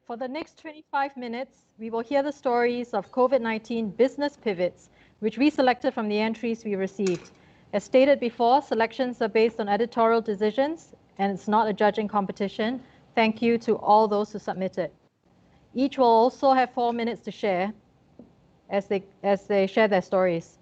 For the next 25 minutes, we will hear the stories of COVID-19 business pivots, which we selected from the entries we received. As stated before, selections are based on editorial decisions, and it's not a judging competition. Thank you to all those who submitted. Each will also have 4 minutes to share as they share their stories.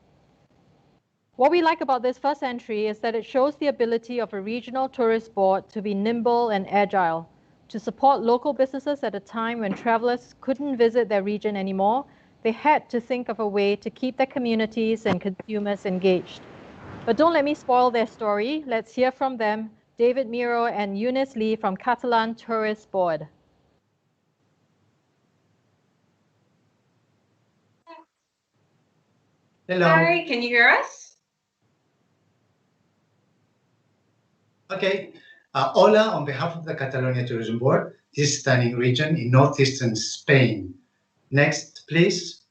What we like about this first entry is that it shows the ability of a regional tourist board to be nimble and agile, to support local businesses at a time when travelers couldn't visit their region anymore. They had to think of a way to keep their communities and consumers engaged. But don't let me spoil their story. Let's hear from them, David Miro and Eunice Lee from Catalan Tourist Board. Hello. Hi, can you hear us? Okay. Hola, on behalf of the Catalonia Tourism Board, this stunning region in northeastern Spain. Next, please.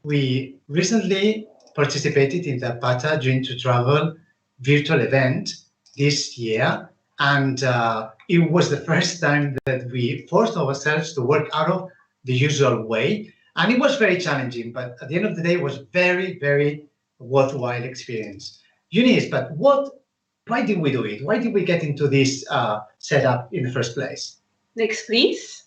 We recently participated in the PATA Dream to Travel virtual event this year, and it was the first time that we forced ourselves to work out of the usual way, and it was very challenging, but at the end of the day, it was very, very worthwhile experience. Eunice, but why did we do it? Why did we get into this setup in the first place? Next, please.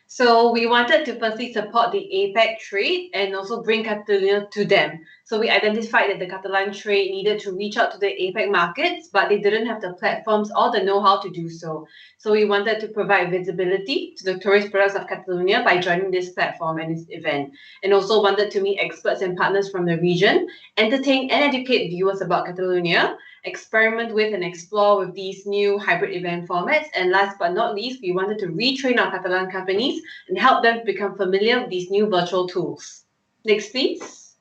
So we wanted to firstly support the APAC trade and also bring Catalonia to them. So we identified that the Catalan trade needed to reach out to the APAC markets, but they didn't have the platforms or the know-how to do so. So we wanted to provide visibility to the tourist products of Catalonia by joining this platform and this event, and also wanted to meet experts and partners from the region, entertain and educate viewers about Catalonia, experiment with and explore with these new hybrid event formats. And last but not least, we wanted to retrain our Catalan companies and help them become familiar with these new virtual tools. Next, please.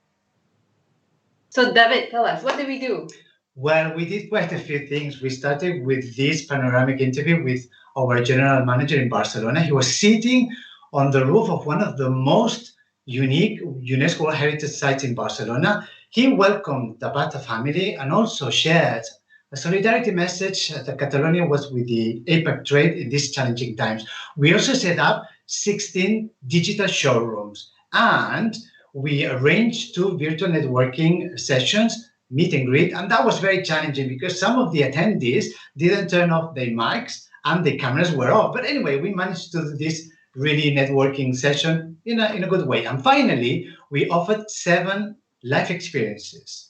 So David, tell us, what did we do? Well, we did quite a few things. We started with this panoramic interview with our general manager in Barcelona. He was sitting on the roof of one of the most unique UNESCO World Heritage sites in Barcelona. He welcomed the PATA family and also shared a solidarity message that Catalonia was with the APAC trade in these challenging times. We also set up 16 digital showrooms, and we arranged 2 virtual networking sessions, meet and greet, and that was very challenging because some of the attendees didn't turn off their mics and the cameras were off. But anyway, we managed to do this really networking session in a good way. And finally, we offered 7 life experiences.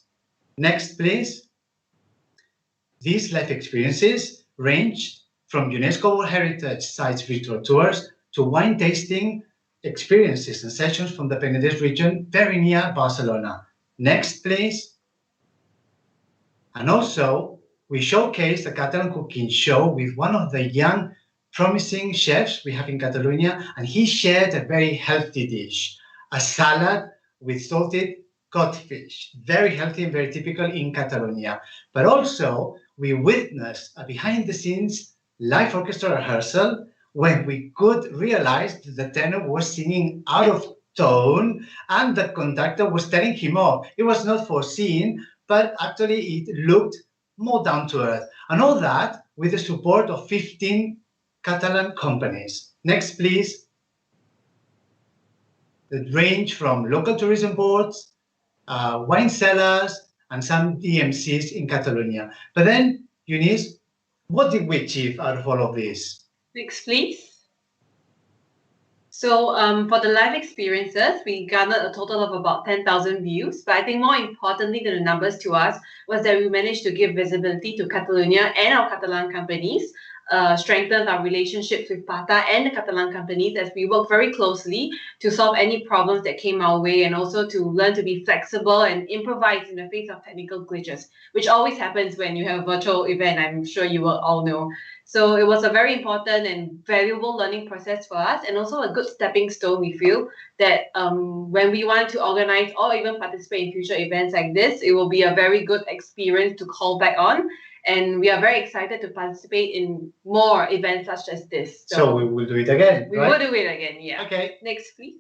Next, please. These life experiences ranged from UNESCO World Heritage Sites virtual tours to wine tasting experiences and sessions from the Penedès region, very near Barcelona. Next, please. And also, we showcased a Catalan cooking show with one of the young, promising chefs we have in Catalonia, and he shared a very healthy dish, a salad with salted codfish, very healthy and very typical in Catalonia. But also, we witnessed a behind-the-scenes live orchestra rehearsal when we could realize that the tenor was singing out of tone and the conductor was telling him off. It was not foreseen, but actually it looked more down to earth. And all that with the support of 15 Catalan companies. Next, please. That range from local tourism boards, wine cellars, and some DMCs in Catalonia. But then, Eunice, what did we achieve out of all of this? Next, please. So for the live experiences, we garnered a total of about 10,000 views. But I think more importantly than the numbers to us was that we managed to give visibility to Catalonia and our Catalan companies, strengthened our relationships with PATA and the Catalan companies as we work very closely to solve any problems that came our way, and also to learn to be flexible and improvise in the face of technical glitches, which always happens when you have a virtual event. I'm sure you will all know. So it was a very important and valuable learning process for us, and also a good stepping stone, we feel, that when we want to organize or even participate in future events like this, it will be a very good experience to call back on. And we are very excited to participate in more events such as this. So we will do it again, We right? will do it again, yeah. Okay. Next, please.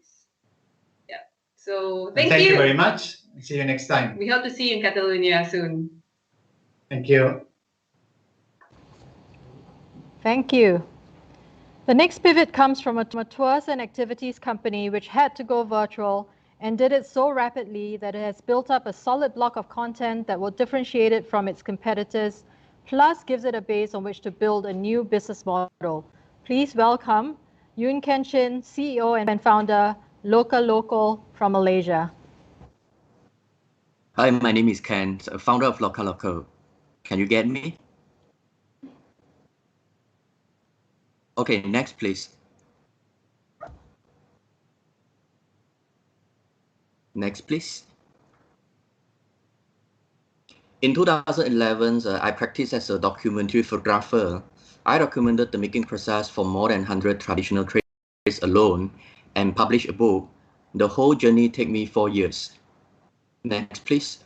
Yeah. So Thank you very much. See you next time. We hope to see you in Catalonia soon. Thank you. Thank you. The next pivot comes from a tours and activities company which had to go virtual and did it so rapidly that it has built up a solid block of content that will differentiate it from its competitors, plus gives it a base on which to build a new business model. Please welcome Yoon Kenshin, CEO and founder, Local from Malaysia. Hi, my name is Ken, founder of Local. Can you get me? Okay, next please. Next please. In 2011, I practiced as a documentary photographer. I documented the making process for more than 100 traditional trades alone and published a book. The whole journey took me 4 years. Next please.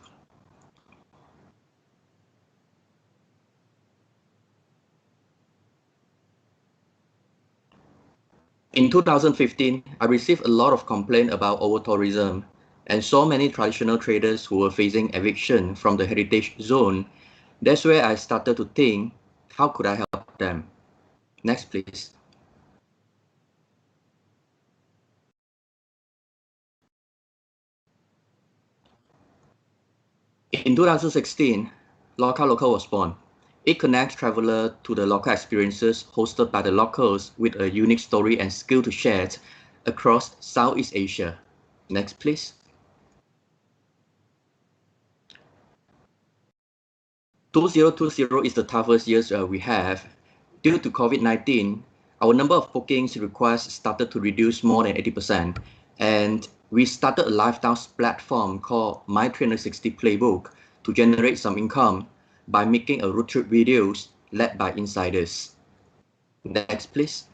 In 2015, I received a lot of complaints about over-tourism and so many traditional traders who were facing eviction from the heritage zone. That's where I started to think, how could I help them? Next, please. In 2016, Local was born. It connects travelers to the local experiences hosted by the locals with a unique story and skill to share across Southeast Asia. Next, please. 2020 is the toughest year we have. Due to COVID-19, our number of bookings requests started to reduce more than 80%, and we started a lifestyle platform called My 360 Playbook to generate some income by making a road trip videos led by insiders. Next, please.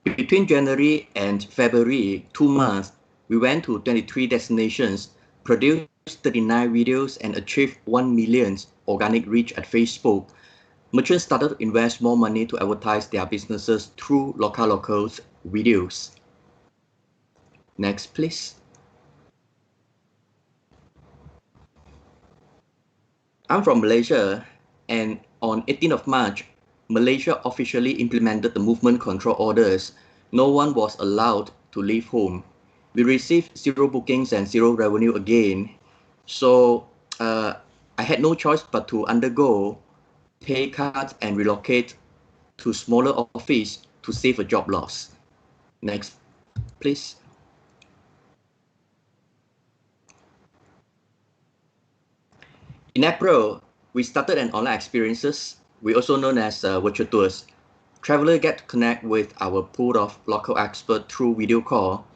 Between January and February, 2 months, we went to 23 destinations, produced 39 videos, and achieved 1 million organic reach at Facebook. Merchants started to invest more money to advertise their businesses through Local's videos. Next, please. I'm from Malaysia, and on 18th of March, Malaysia officially implemented the movement control orders. No one was allowed to leave home. We received 0 bookings and 0 revenue again. So I had no choice but to undergo pay cuts and relocate to smaller office to save a job loss. Next, please. In April, we started an online experiences, we also known as virtual tours. Travelers get to connect with our pool of local experts through video call,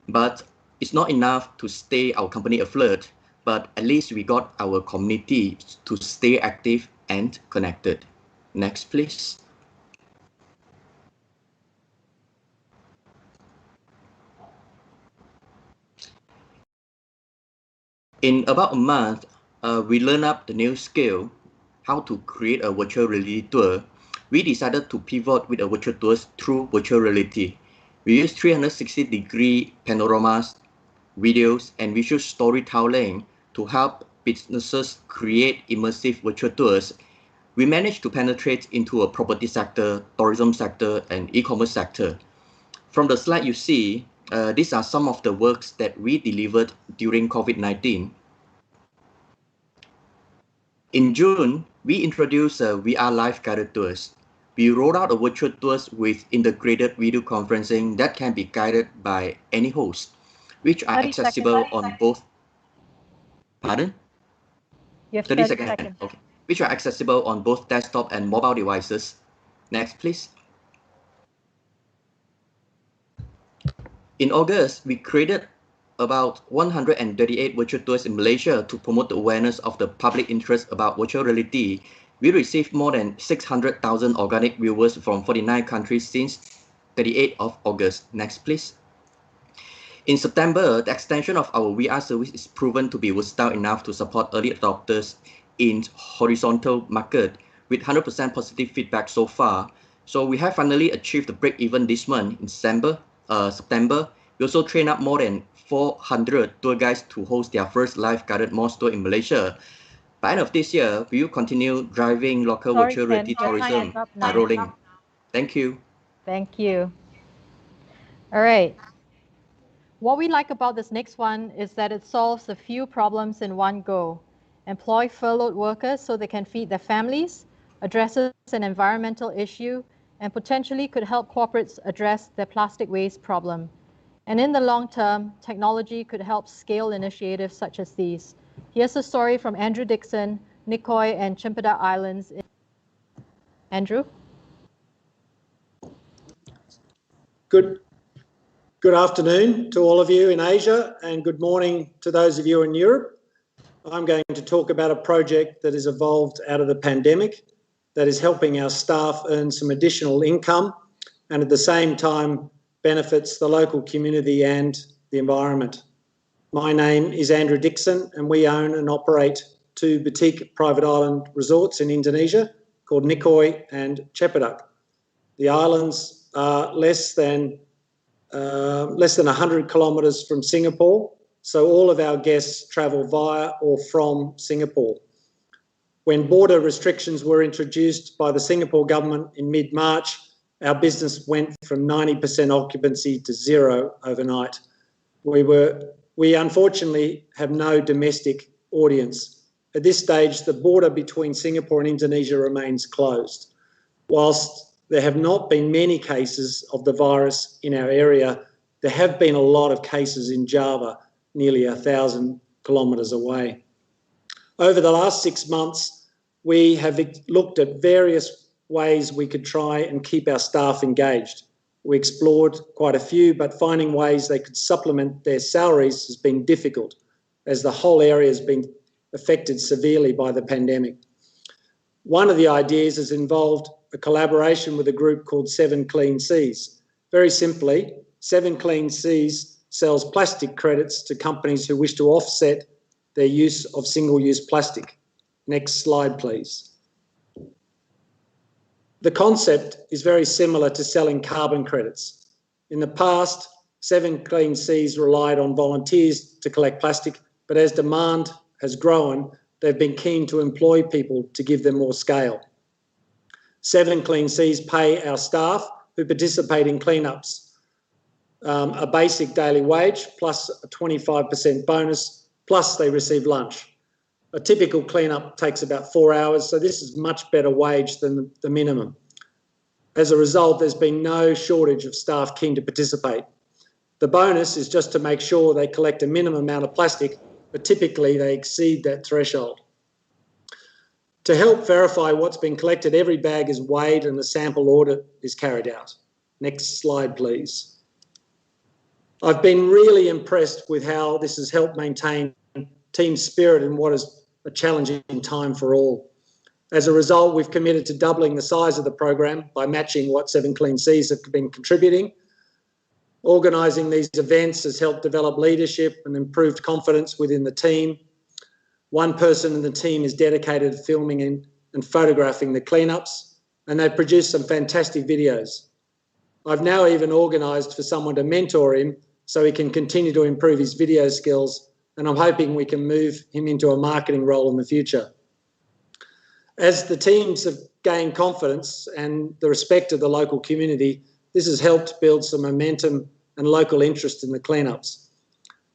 but it's not enough to stay our company afloat, but at least we got our community to stay active and connected. Next, please. In about a month, we learned up the new skill, how to create a virtual reality tour. We decided to pivot with a virtual tours through virtual reality. We use 360-degree panoramas, videos, and visual storytelling to help businesses create immersive virtual tours. We managed to penetrate into a property sector, tourism sector, and e-commerce sector. From the slide you see, these are some of the works that we delivered during COVID-19. In June, we introduced VR live guided tours. We rolled out a virtual tours with integrated video conferencing that can be guided by any host, which are accessible on both. Pardon? You have 30 seconds. seconds. Okay. Which are accessible on both desktop and mobile devices. Next, please. In August, we created about 138 virtual tours in Malaysia to promote the awareness of the public interest about virtual reality. We received more than 600,000 organic viewers from 49 countries since 38th of August. Next, please. In September, the extension of our VR service is proven to be versatile enough to support early adopters in horizontal market with 100% positive feedback so far. So we have finally achieved the break-even this month in September. We also trained up more than 400 tour guides to host their first live guided mall tour in Malaysia. By end of this year, we will continue driving local Sorry, virtual Ken, reality your time is tourism up by now. rolling. Thank you. Thank you. All right. What we like about this next one is that it solves a few problems in one go. Employ furloughed workers so they can feed their families, addresses an environmental issue, and potentially could help corporates address their plastic waste problem. And in the long term, technology could help scale initiatives such as these. Here's a story from Andrew Dixon, Nicoy and Chimpedak Islands. Andrew? Good afternoon to all of you in Asia, and good morning to those of you in Europe. I'm going to talk about a project that has evolved out of the pandemic that is helping our staff earn some additional income and at the same time benefits the local community and the environment. My name is Andrew Dixon, and we own and operate 2 boutique private island resorts in Indonesia called Nicoy and Chimpedak. The islands are less than 100 kilometres from Singapore, so all of our guests travel via or from Singapore. When border restrictions were introduced by the Singapore government in mid-March, our business went from 90% occupancy to 0 overnight. We unfortunately have no domestic audience. At this stage, the border between Singapore and Indonesia remains closed. Whilst there have not been many cases of the virus in our area, there have been a lot of cases in Java, nearly 1,000 kilometres away. Over the last 6 months, we have looked at various ways we could try and keep our staff engaged. We explored quite a few, but finding ways they could supplement their salaries has been difficult, as the whole area has been affected severely by the pandemic. One of the ideas has involved a collaboration with a group called 7 Clean Seas. Very simply, 7 Clean Seas sells plastic credits to companies who wish to offset their use of single-use plastic. Next slide, please. The concept is very similar to selling carbon credits. In the past, 7 Clean Seas relied on volunteers to collect plastic, but as demand has grown, they've been keen to employ people to give them more scale. 7 Clean Seas pay our staff who participate in cleanups a basic daily wage plus a 25% bonus, plus they receive lunch. A typical cleanup takes about 4 hours, so this is much better wage than the minimum. As a result, there's been no shortage of staff keen to participate. The bonus is just to make sure they collect a minimum amount of plastic, but typically they exceed that threshold. To help verify what's been collected, every bag is weighed and a sample audit is carried out. Next slide, please. I've been really impressed with how this has helped maintain team spirit in what is a challenging time for all. As a result, we've committed to doubling the size of the program by matching what 7 Clean Seas have been contributing. Organising these events has helped develop leadership and improved confidence within the team. One person in the team is dedicated to filming and photographing the cleanups, and they've produced some fantastic videos. I've now even organised for someone to mentor him so he can continue to improve his video skills, and I'm hoping we can move him into a marketing role in the future. As the teams have gained confidence and the respect of the local community, this has helped build some momentum and local interest in the cleanups.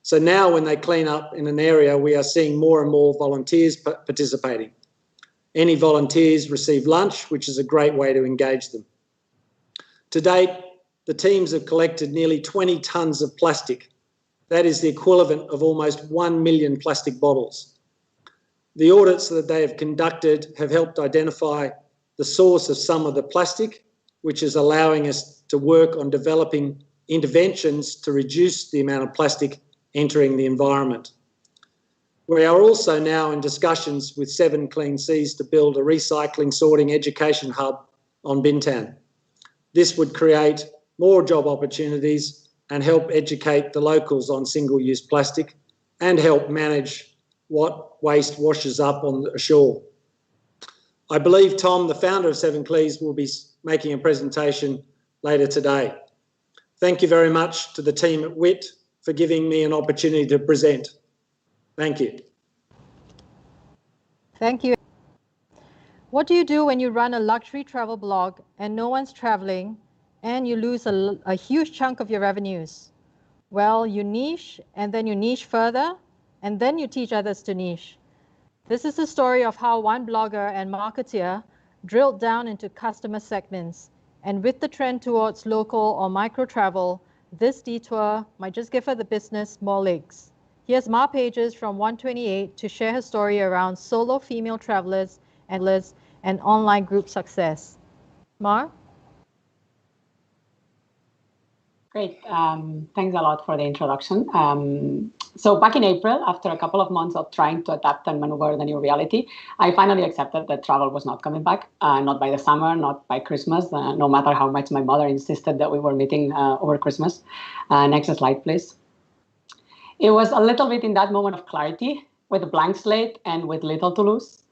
So now when they clean up in an area, we are seeing more and more volunteers participating. Any volunteers receive lunch, which is a great way to engage them. To date, the teams have collected nearly 20 tonnes of plastic. That is the equivalent of almost 1 million plastic bottles. The audits that they have conducted have helped identify the source of some of the plastic, which is allowing us to work on developing interventions to reduce the amount of plastic entering the environment. We are also now in discussions with 7 Clean Seas to build a recycling sorting education hub on Bintan. This would create more job opportunities and help educate the locals on single-use plastic and help manage what waste washes up on the shore. I believe Tom, the founder of 7 Cleans, will be making a presentation later today. Thank you very much to the team at WiT for giving me an opportunity to present. Thank you. Thank you. What do you do when you run a luxury travel blog and no one's traveling and you lose a huge chunk of your revenues? Well, you niche, and then you niche further, and then you teach others to niche. This is the story of how one blogger and marketeer drilled down into customer segments. And with the trend towards local or micro travel, this detour might just give her the business more legs. Here's Ma Pages from 128 to share her story around solo female travelers and online group success. Ma? Great. Thanks a lot for the introduction. So back in April, after a couple of months of trying to adapt and maneuver the new reality, I finally accepted that travel was not coming back, not by the summer, not by Christmas, no matter how much my mother insisted that we were meeting over Christmas. Next slide, please. It was a little bit in that moment of clarity, with a blank slate and with little to lose,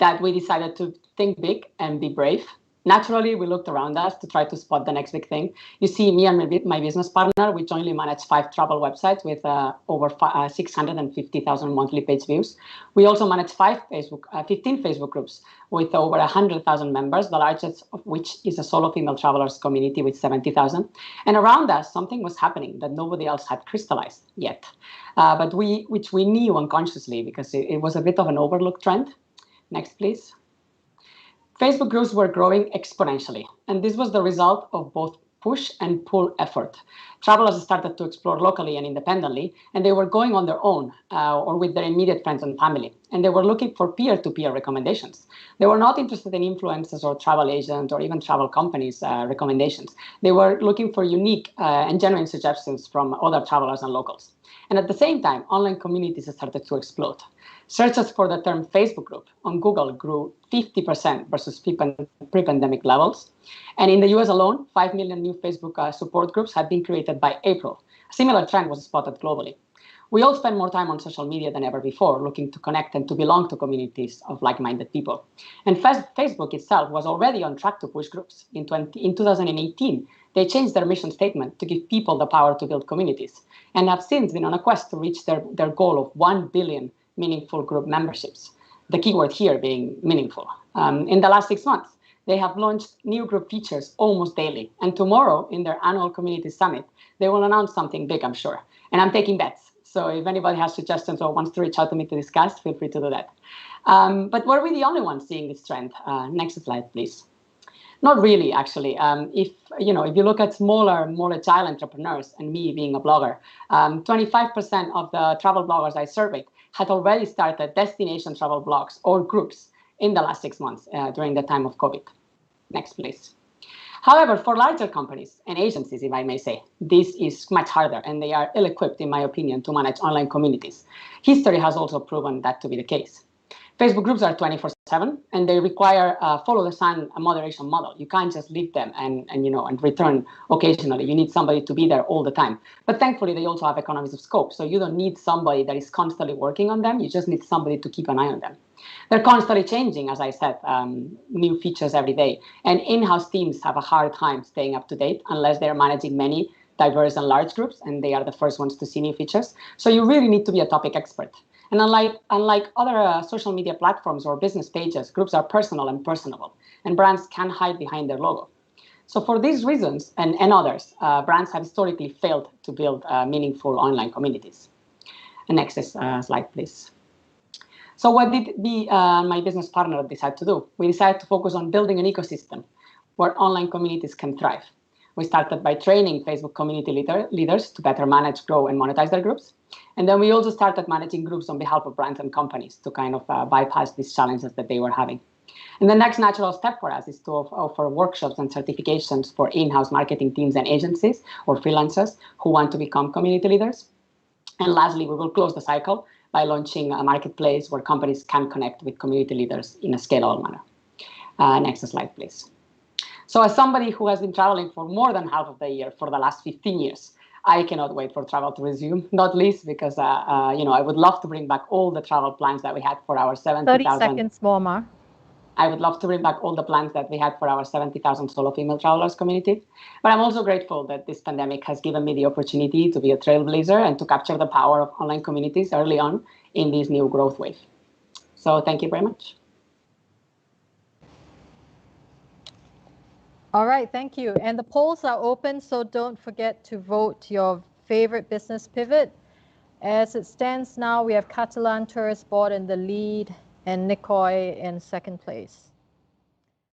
that we decided to think big and be brave. Naturally, we looked around us to try to spot the next big thing. You see, me and my business partner, we jointly manage 5 travel websites with over 650,000 monthly page views. We also manage 15 Facebook groups with over 100,000 members, the largest of which is a solo female travelers community with 70,000. And around us, something was happening that nobody else had crystallized yet, which we knew unconsciously because it was a bit of an overlooked trend. Next, please. Facebook groups were growing exponentially, and this was the result of both push and pull effort. Travelers started to explore locally and independently, and they were going on their own or with their immediate friends and family, and they were looking for peer-to-peer recommendations. They were not interested in influencers or travel agents or even travel companies' recommendations. They were looking for unique and genuine suggestions from other travelers and locals. And at the same time, online communities started to explode. Searches for the term Facebook group on Google grew 50% versus pre-pandemic levels. And in the US alone, 5 million new Facebook support groups had been created by April. A similar trend was spotted globally. We all spend more time on social media than ever before, looking to connect and to belong to communities of like-minded people. And Facebook itself was already on track to push groups. In 2018, they changed their mission statement to give people the power to build communities, and have since been on a quest to reach their goal of 1 billion meaningful group memberships. The keyword here being meaningful. In the last 6 months, they have launched new group features almost daily. And tomorrow, in their annual community summit, they will announce something big, I'm sure. And I'm taking bets. So if anybody has suggestions or wants to reach out to me to discuss, feel free to do that. But were we the only ones seeing this trend? Next slide, please. Not really, actually. If you look at smaller, more agile entrepreneurs, and me being a blogger, 25% of the travel bloggers I surveyed had already started destination travel blogs or groups in the last 6 months during the time of COVID. Next, please. However, for larger companies and agencies, if I may say, this is much harder, and they are ill-equipped, in my opinion, to manage online communities. History has also proven that to be the case. Facebook groups are 24/7, and they require follow-the-sun moderation model. You can't just leave them and return occasionally. You need somebody to be there all the time. But thankfully, they also have economies of scope, so you don't need somebody that is constantly working on them. You just need somebody to keep an eye on them. They're constantly changing, as I said, new features every day. And in-house teams have a hard time staying up to date unless they're managing many diverse and large groups, and they are the first ones to see new features. So you really need to be a topic expert. And unlike other social media platforms or business pages, groups are personal and personable, and brands can hide behind their logo. So for these reasons and others, brands have historically failed to build meaningful online communities. And next slide, please. So what did my business partner decide to do? We decided to focus on building an ecosystem where online communities can thrive. We started by training Facebook community leaders to better manage, grow, and monetize their groups. And then we also started managing groups on behalf of brands and companies to kind of bypass these challenges that they were having. And the next natural step for us is to offer workshops and certifications for in-house marketing teams and agencies or freelancers who want to become community leaders. And lastly, we will close the cycle by launching a marketplace where companies can connect with community leaders in a scalable manner. Next slide, please. So as somebody who has been traveling for more than half of the year for the last 15 years, I cannot wait for travel to resume, not least because I would love to bring back all the travel plans that we had for our 70,000. 30 seconds more, Ma. I would love to bring back all the plans that we had for our 70,000 solo female travelers community. But I'm also grateful that this pandemic has given me the opportunity to be a trailblazer and to capture the power of online communities early on in this new growth wave. So thank you very much. All right, thank you. And the polls are open, so don't forget to vote your favorite business pivot. As it stands now, we have Catalan Tourist Board in the lead and Nikoi in second place.